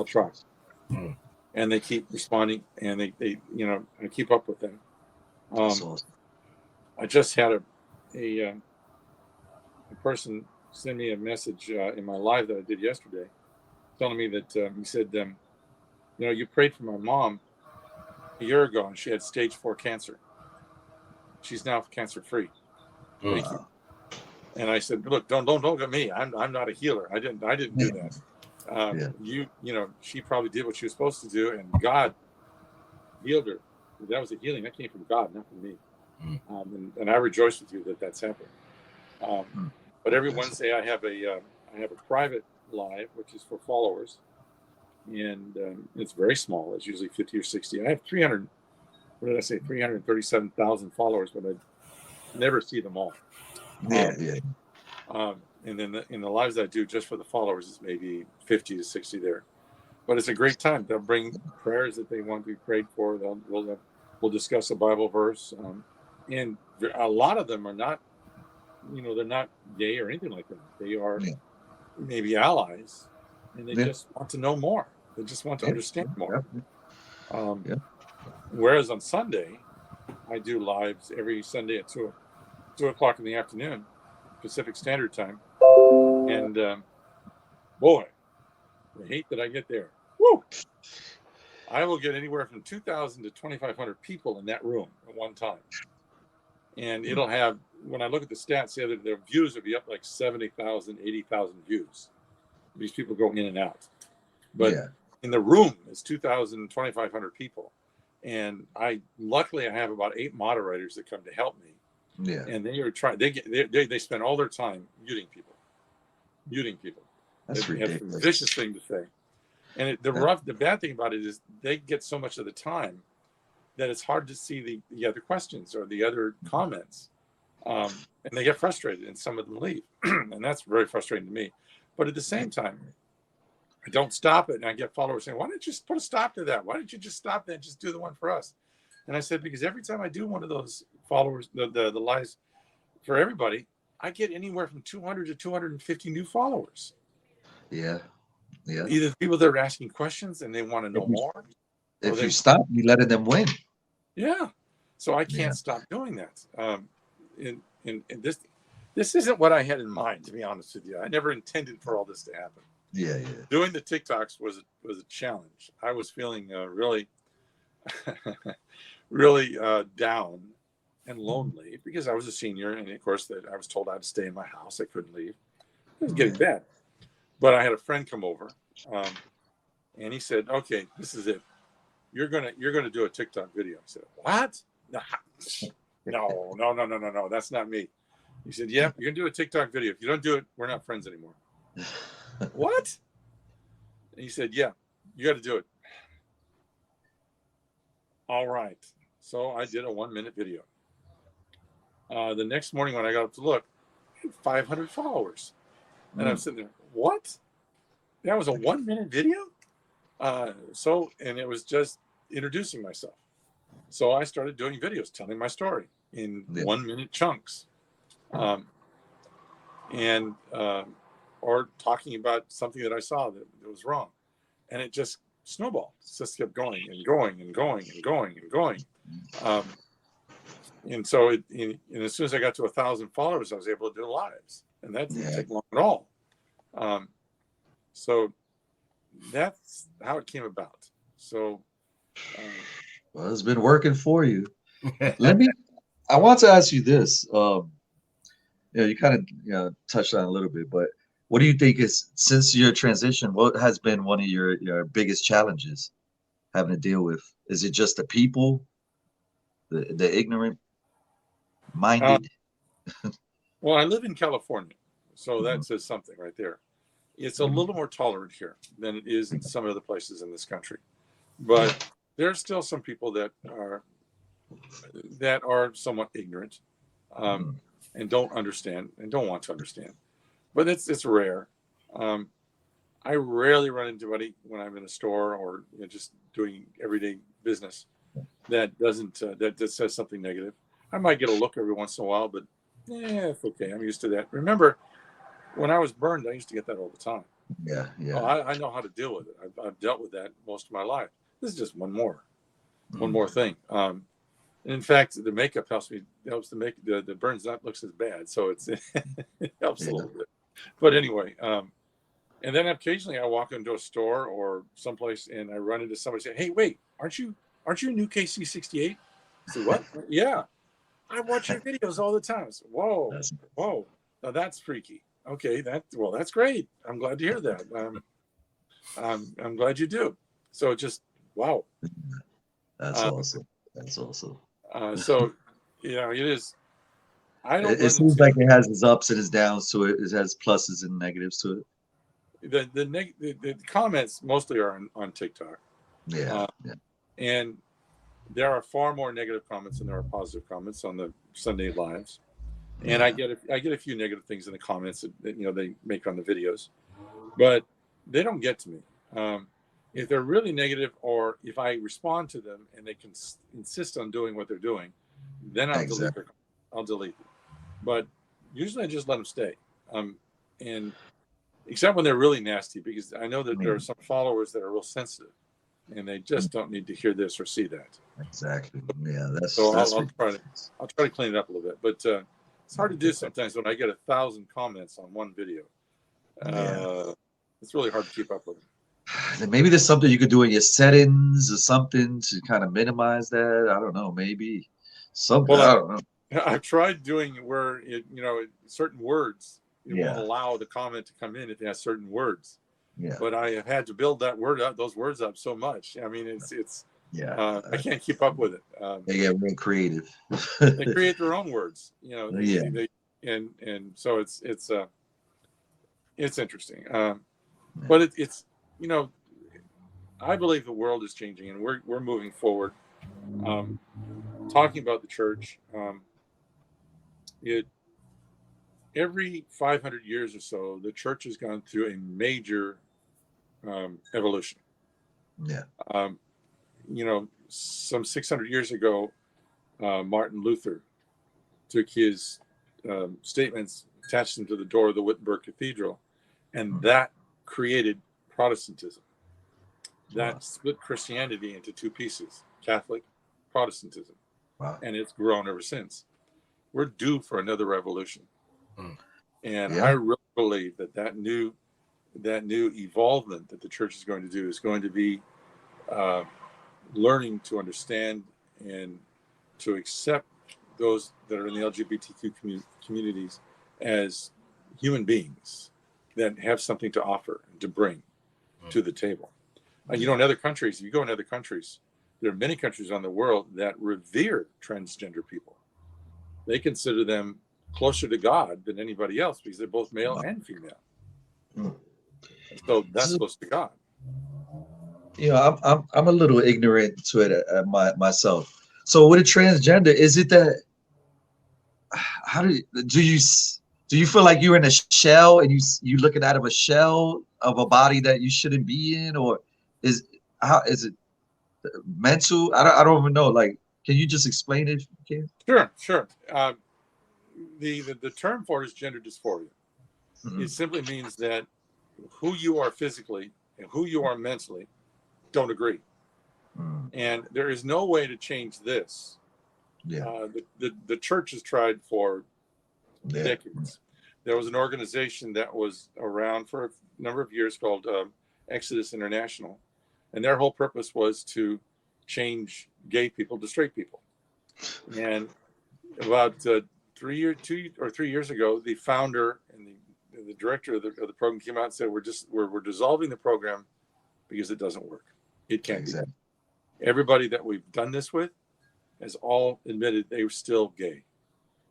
try. And they keep responding, and they I keep up with them. Awesome. I just had a person send me a message in my live that I did yesterday, telling me that he said, you prayed for my mom a year ago, and she had stage 4 cancer. She's now cancer free. Thank you. And I said, look, don't look at me. I'm not a healer. I didn't do that. She probably did what she was supposed to do, and God healed her. That was a healing that came from God, not from me. And I rejoice with you that that's happened. But every Wednesday I have a private live, which is for followers, and it's very small. It's usually 50 or 60. I have 337,000 followers, but I never see them all. And then in the lives that I do just for the followers, it's maybe 50 to 60 there. But it's a great time. They'll bring prayers that they want to be prayed for. We'll have We'll discuss a Bible verse, and a lot of them are not, they're not gay or anything like that. They are maybe allies, and they just want to know more. They just want to understand more. Whereas on Sunday, I do lives every Sunday at 2 o'clock in the afternoon, Pacific Standard Time, and boy, the hate that I get there. Woo! I will get anywhere from 2,000 to 2,500 people in that room at one time. And it'll have, when I look at the stats, the views will be up like 70,000, 80,000 views. These people go in and out. But in the room is 2,000, 2,500 people. And luckily I have about 8 moderators that come to help me. Yeah. And they spend all their time muting people. That's ridiculous. Have a vicious thing to say. And the bad thing about it is they get so much of the time that it's hard to see the other questions or the other comments. And they get frustrated and some of them leave. And that's very frustrating to me. But at the same time, I don't stop it. And I get followers saying, why don't you just put a stop to that? Why don't you just stop that and just do the one for us? And I said, because every time I do one of those followers, the lives for everybody, I get anywhere from 200 to 250 new followers. Yeah. Yeah. Either people that are asking questions and they want to know more. If you stop, you letting them win. Yeah. So I can't stop doing that. And this isn't what I had in mind, to be honest with you. I never intended for all this to happen. Yeah. Doing the TikToks was a challenge. I was feeling really, really down and lonely because I was a senior, and of course that I was told I had to stay in my house. I couldn't leave. It was getting bad. But I had a friend come over, and he said, "Okay, this is it. You're gonna do a TikTok video." I said, "What? No, that's not me." He said, "Yeah, you're gonna do a TikTok video. If you don't do it, we're not friends anymore." What? And he said, "Yeah, you got to do it." All right. So I did a 1-minute video. The next morning when I got up to look, I had 500 followers. And I'm sitting there, what? That was a 1-minute video? And it was just introducing myself. So I started doing videos telling my story in 1-minute chunks. Or talking about something that I saw that was wrong. And it just snowballed. It just kept going and going and going and going and going. And so and as soon as I got to 1,000 followers, I was able to do lives. And that didn't take long at all. So that's how it came about. So, well, it's been working for you. I want to ask you this. You kind of touched on it a little bit, but what do you think is, since your transition, what has been one of your biggest challenges having to deal with? Is it just the people, the ignorant minded? Well, I live in California, so that says something right there. It's a little more tolerant here than it is in some other places in this country, but there's still some people that are somewhat ignorant and don't understand and don't want to understand. But it's rare. I rarely run into anybody when I'm in a store or just doing everyday business that doesn't that says something negative. I might get a look every once in a while, but it's okay. I'm used to that. Remember, when I was burned, I used to get that all the time. Yeah. Oh, I know how to deal with it. I've dealt with that most of my life. This is just one more thing. And in fact, the makeup helps to make the burns not look as bad. So it helps a little bit. But anyway, and then occasionally I walk into a store or someplace and I run into somebody saying, "Hey, wait, aren't you new KC68?" I say, "What?" "Yeah, I watch your videos all the time." I say, whoa, now that's freaky. Okay, that's great. I'm glad to hear that. I'm glad you do. So just wow. That's awesome. That's awesome. So it is. It seems like it has its ups and its downs to it. It has pluses and negatives to it. The comments mostly are on TikTok. And there are far more negative comments than there are positive comments on the Sunday lives. And I get a few negative things in the comments that they make on the videos, but they don't get to me. If they're really negative, or if I respond to them and they can insist on doing what they're doing, then I'll delete Exactly. I'll delete them. But usually I just let them stay. And except when they're really nasty, because I know that there are some followers that are real sensitive, and they just don't need to hear this or see that. Exactly. Yeah, that's So that's I'll try to clean it up a little bit, but it's hard to do sometimes when I get 1,000 comments on one video. It's really hard to keep up with it. Maybe there's something you could do in your settings or something to kind of minimize that. I don't know. Maybe something. Well, I don't know. I've tried doing where certain words won't Yeah. allow the comment to come in if it has certain words. Yeah. But I have had to build those words up so much. I mean, it's Yeah. I can't keep up with it. They get real creative. They create their own words, and so it's interesting. But it's I believe the world is changing, and we're moving forward. Talking about the church, every 500 years or so, the church has gone through a major evolution. Yeah. Some 600 years ago, Martin Luther took his statements, attached them to the door of the Wittenberg Cathedral, and that created Protestantism. That split Christianity into two pieces: Catholic, Protestantism. Wow. And it's grown ever since. We're due for another revolution. And Yeah. I really believe that new evolvement that the church is going to do is going to be learning to understand and to accept those that are in the LGBTQ communities as human beings that have something to offer and to bring to the table. In other countries, if you go in other countries, there are many countries on the world that revere transgender people. They consider them closer to God than anybody else because they're both male and female. So that's close to God. I'm a little ignorant to it myself. So with a transgender, is it that? How do you feel like you're in a shell and you looking out of a shell of a body that you shouldn't be in, or is it mental? I don't even know. Like, can you just explain it if you can? Sure. The term for it is gender dysphoria. Mm-hmm. It simply means that who you are physically and who you are mentally don't agree. And there is no way to change this. The church has tried for decades. There was an organization that was around for a number of years called Exodus International, and their whole purpose was to change gay people to straight people. And about 2 or 3 years ago, the founder and the director of the program came out and said, we're dissolving the program because it doesn't work. It can't be done. Everybody that we've done this with has all admitted they were still gay.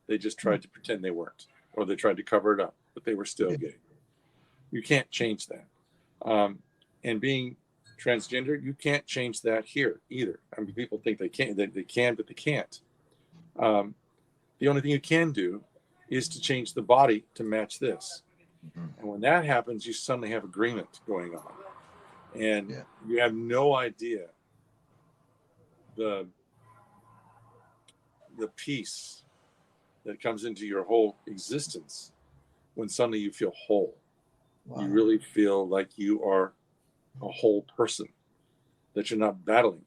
They just tried to pretend they weren't, or they tried to cover it up, but they were still gay. You can't change that. And being transgender, you can't change that here either. I mean, people think they can, but they can't. The only thing you can do is to change the body to match this. And when that happens, you suddenly have agreement going on. And you have no idea the peace that comes into your whole existence when suddenly you feel whole. Wow. You really feel like you are a whole person, that you're not battling.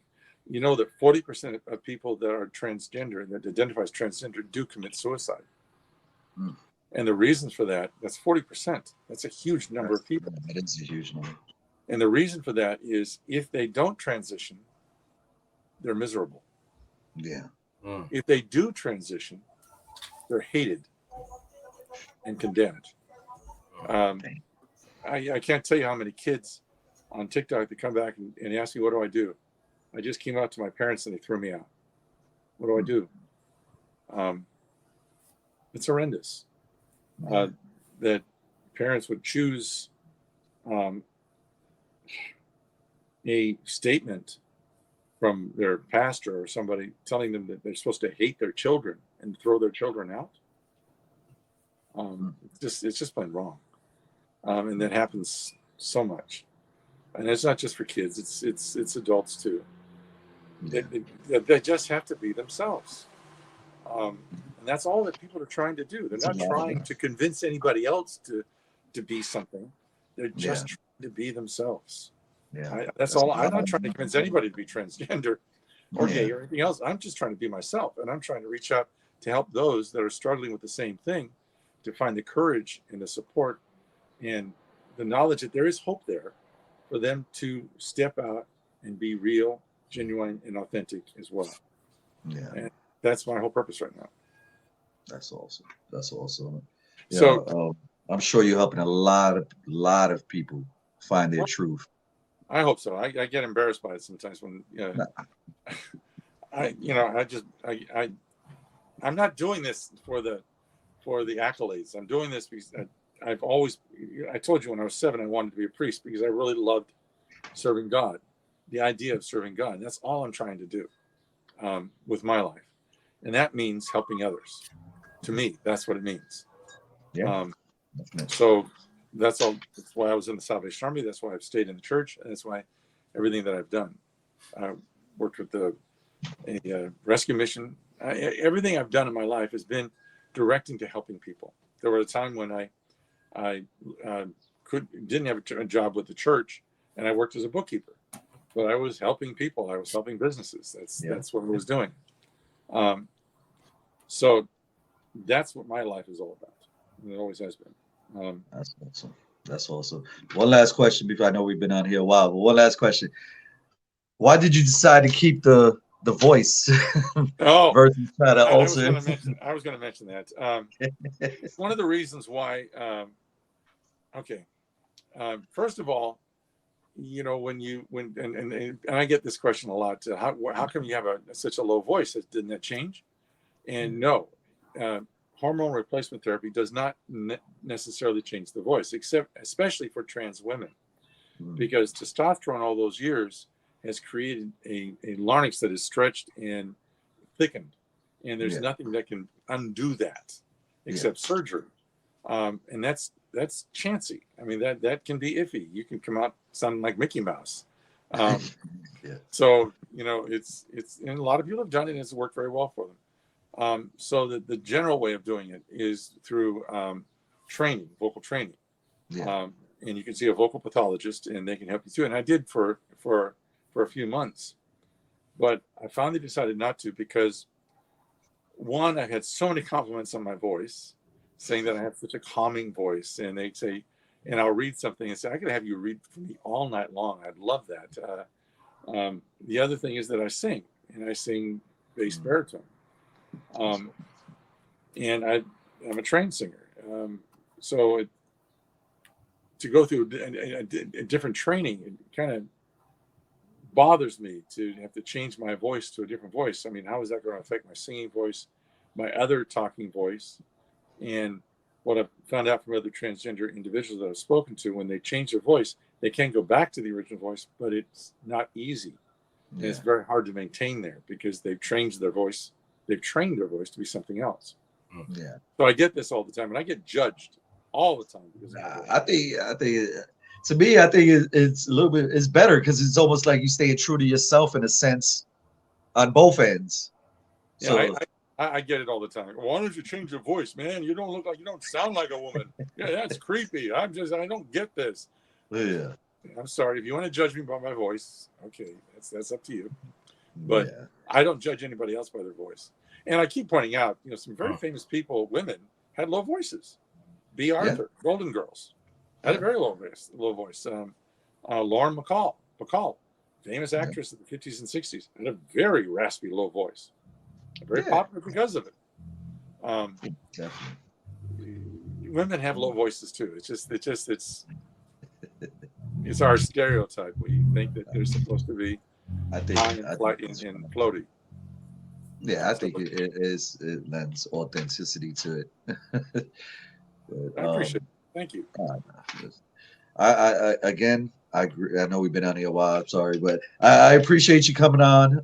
You know that 40% of people that are transgender, that identify as transgender, do commit suicide. And the reasons for that, that's 40%. That's a huge number of people. That is a huge number. And the reason for that is if they don't transition, they're miserable. Yeah. If they do transition, they're hated and condemned. I can't tell you how many kids on TikTok that come back and ask me, what do I do? I just came out to my parents and they threw me out. What do I do? It's horrendous that parents would choose a statement from their pastor or somebody telling them that they're supposed to hate their children and throw their children out. It's just plain wrong. And that happens so much. and it's not just for kids; it's adults too. Yeah. They just have to be themselves, and that's all that people are trying to do. They're not trying to convince anybody else to be something. They're just trying to be themselves. Yeah. That's all. I'm not trying to convince anybody to be transgender or gay or anything else. I'm just trying to be myself, and I'm trying to reach out to help those that are struggling with the same thing, to find the courage and the support and the knowledge that there is hope there for them to step out and be real, genuine, and authentic as well. Yeah. And that's my whole purpose right now. That's awesome. That's awesome. So I'm sure you're helping a lot of people find their truth. I hope so. I get embarrassed by it sometimes when I'm not doing this for the accolades. I'm doing this because I told you when I was 7 I wanted to be a priest because I really loved serving God, the idea of serving God. And that's all I'm trying to do with my life, and that means helping others. To me, that's what it means. Yeah. So that's all. That's why I was in the Salvation Army. That's why I've stayed in the church, and that's why everything that I've done. I worked with a rescue mission. Everything I've done in my life has been directing to helping people. There was a time when I didn't have a job with the church, and I worked as a bookkeeper, but I was helping people. I was helping businesses. That's what I was doing. So that's what my life is all about. It always has been. That's awesome. That's awesome. One last question before, I know we've been on here a while, but one last question. Why did you decide to keep the voice versus try to alter? I was going to mention that. One of the reasons why. First of all, when I get this question a lot. How come you have such a low voice? Didn't that change? And no. Hormone replacement therapy does not necessarily change the voice, especially for trans women, because testosterone all those years has created a larynx that is stretched and thickened, and there's nothing that can undo that except surgery, and that's chancy. I mean, that can be iffy. You can come out sounding like Mickey Mouse. So it's and a lot of people have done it, and it's worked very well for them. So the general way of doing it is through training, vocal training. And you can see a vocal pathologist, and they can help you through it. And I did for a few months, but I finally decided not to because, one, I had so many compliments on my voice, saying that I have such a calming voice, and they say, and I'll read something and say, I could have you read for me all night long. I'd love that. The other thing is that I sing, and I sing bass baritone. And I'm a trained singer. So to go through a different training, it kind of bothers me to have to change my voice to a different voice. I mean, how is that going to affect my singing voice, my other talking voice? And what I've found out from other transgender individuals that I've spoken to, when they change their voice, they can go back to the original voice, but it's not easy. And it's very hard to maintain there because they've changed their voice. They've trained their voice to be something else. So I get this all the time, and I get judged all the time because I think to me, I think it's a little bit, it's better because it's almost like you staying true to yourself in a sense on both ends. So I get it all the time. Why don't you change your voice, man? You don't sound like a woman. Yeah, that's creepy. I don't get this. Yeah. I'm sorry if you want to judge me by my voice. Okay, that's up to you. But I don't judge anybody else by their voice. And I keep pointing out, some very famous people, women, had low voices. B. Arthur, Golden Girls, had a very low voice. Lauren Bacall, famous actress of the 50s and 60s, had a very raspy, low voice. Very popular because of it. Women have low voices too. It's our stereotype. We think that they're supposed to be high and floaty. Yeah, I think it lends authenticity to it. But, I appreciate it. Thank you. I again, I agree. I know we've been on here a while. I'm sorry, but I appreciate you coming on.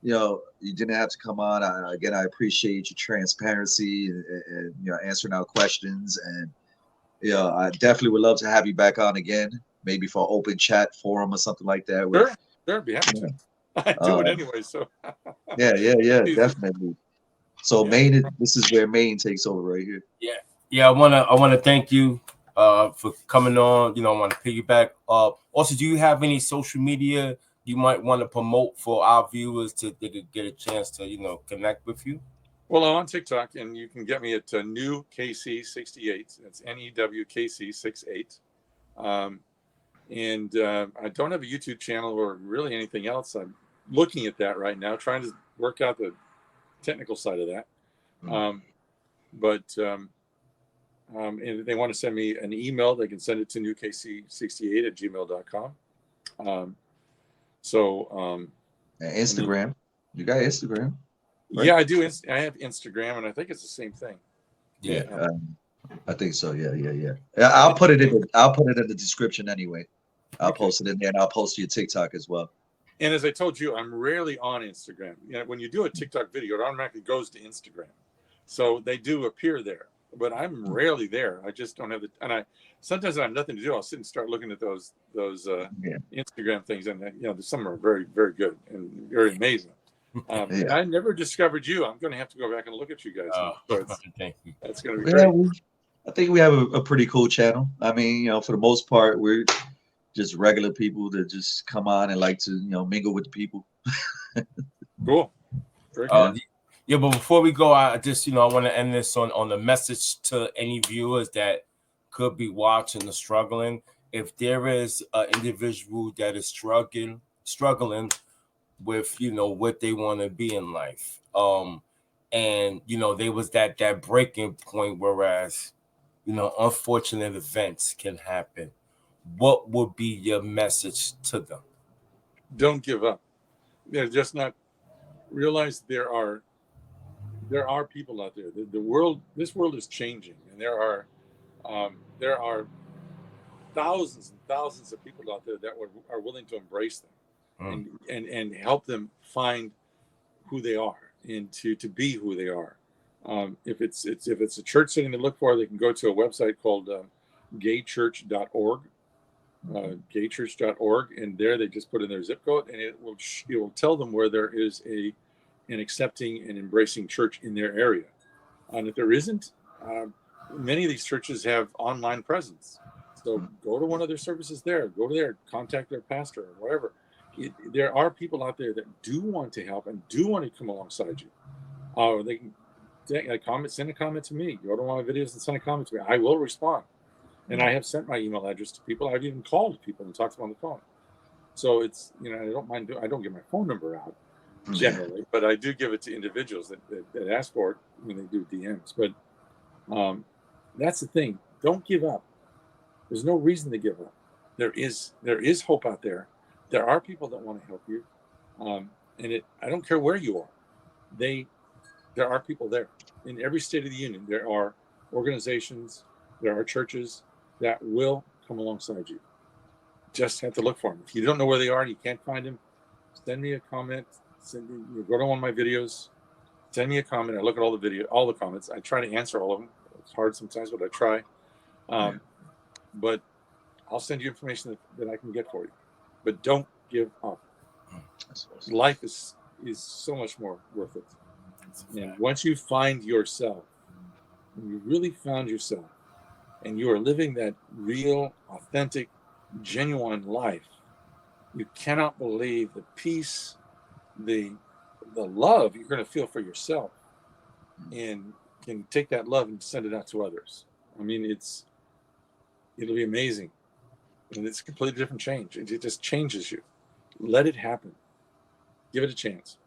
You didn't have to come on. I appreciate your transparency and answering our questions. And I definitely would love to have you back on again. maybe for open chat forum or something like that. With, Sure, be happy to. I do it anyway, so. Yeah, definitely. So Yeah. this is where Maine takes over right here. Yeah. I wanna thank you for coming on. You know, I want to piggyback. Also, do you have any social media you might want to promote for our viewers to they could get a chance to, you know, connect with you? Well, I'm on TikTok, and you can get me at New KC68. That's NEWKC68. And I don't have a YouTube channel or really anything else. I'm looking at that right now, trying to work out the technical side of that. And if they want to send me an email, they can send it to newkc68@gmail.com. And Instagram. You got Instagram? Right? Yeah, I do. I have Instagram, and I think it's the same thing. Yeah. I think so. Yeah. I'll put it in the description anyway. I'll post it in there, and I'll post your TikTok as well. And as I told you, I'm rarely on Instagram. You know, when you do a TikTok video, it automatically goes to Instagram, so they do appear there. But I'm rarely there. I just don't have sometimes I have nothing to do. I'll sit and start looking at those Instagram things, and you know, some are very, very good and very amazing. And I never discovered you. I'm going to have to go back and look at you guys. Thank you. That's going to be great. I think we have a pretty cool channel. I mean, you know, for the most part, we're just regular people that just come on and like to, you know, mingle with the people. Cool. Very cool. Yeah, but before we go, I just, you know, I want to end this on the message to any viewers that could be watching or struggling. If there is an individual that is struggling with, you know, what they want to be in life, and you know, there was that breaking point, whereas, you know, unfortunate events can happen, what would be your message to them? Don't give up. They're just not realize there are people out there. This world is changing, and there are thousands and thousands of people out there that are willing to embrace them and help them find who they are and to be who they are. If it's a church setting to look for, they can go to a website called gaychurch.org. Gaychurch.org, and there they just put in their zip code, and it will tell them where there is an accepting and embracing church in their area. And if there isn't, many of these churches have online presence. So go to one of their services there. Go to there, contact their pastor or whatever. There are people out there that do want to help and do want to come alongside you. They can send a comment to me. Go to one of my videos and send a comment to me. I will respond. And I have sent my email address to people. I've even called people and talked to them on the phone. So it's, you know, I don't mind. I don't give my phone number out generally, but I do give it to individuals that ask for it when they do DMs. But that's the thing. Don't give up. There's no reason to give up. There is hope out there. There are people that want to help you. I don't care where you are. There are people there in every state of the union. There are organizations, there are churches that will come alongside you. Just have to look for them. If you don't know where they are and you can't find them, send me a comment. Go to one of my videos. Send me a comment. I look at all the comments. I try to answer all of them. It's hard sometimes, but I try. But I'll send you information that I can get for you. But don't give up. Life is so much more worth it. And once you find yourself, when you really found yourself, and you are living that real, authentic, genuine life, you cannot believe the peace, the love you're going to feel for yourself, and can take that love and send it out to others. I mean, it'll be amazing, and it's a completely different change. It just changes you. Let it happen. Give it a chance.